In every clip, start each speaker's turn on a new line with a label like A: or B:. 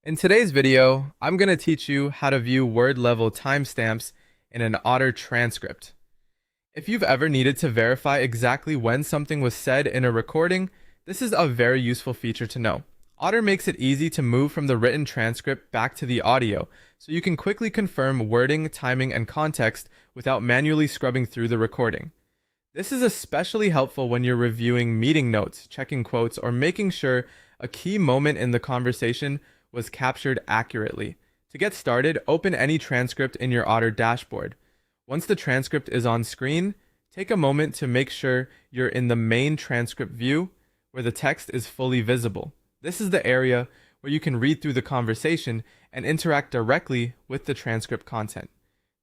A: In today's video, I'm going to teach you how to view word-level timestamps in an Otter transcript. If you've ever needed to verify exactly when something was said in a recording, this is a very useful feature to know. Otter makes it easy to move from the written transcript back to the audio, so you can quickly confirm wording, timing, and context without manually scrubbing through the recording. This is especially helpful when you're reviewing meeting notes, checking quotes, or making sure a key moment in the conversation was captured accurately. To get started, open any transcript in your Otter dashboard. Once the transcript is on screen, take a moment to make sure you're in the main transcript view where the text is fully visible. This is the area where you can read through the conversation and interact directly with the transcript content.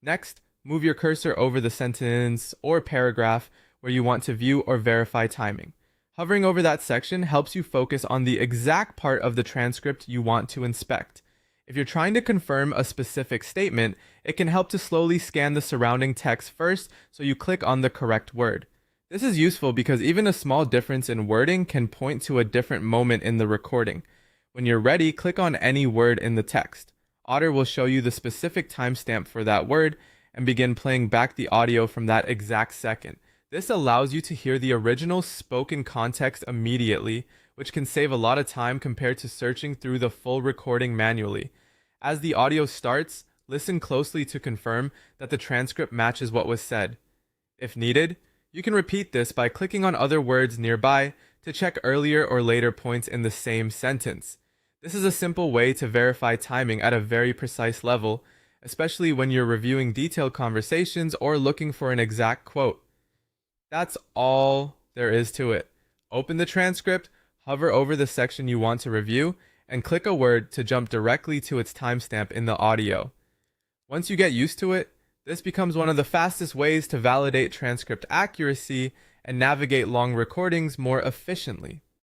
A: Next, move your cursor over the sentence or paragraph where you want to view or verify timing. Hovering over that section helps you focus on the exact part of the transcript you want to inspect. If you're trying to confirm a specific statement, it can help to slowly scan the surrounding text first so you click on the correct word. This is useful because even a small difference in wording can point to a different moment in the recording. When you're ready, click on any word in the text. Otter will show you the specific timestamp for that word and begin playing back the audio from that exact second. This allows you to hear the original spoken context immediately, which can save a lot of time compared to searching through the full recording manually. As the audio starts, listen closely to confirm that the transcript matches what was said. If needed, you can repeat this by clicking on other words nearby to check earlier or later points in the same sentence. This is a simple way to verify timing at a very precise level, especially when you're reviewing detailed conversations or looking for an exact quote. That's all there is to it. Open the transcript, hover over the section you want to review, and click a word to jump directly to its timestamp in the audio. Once you get used to it, this becomes one of the fastest ways to validate transcript accuracy and navigate long recordings more efficiently.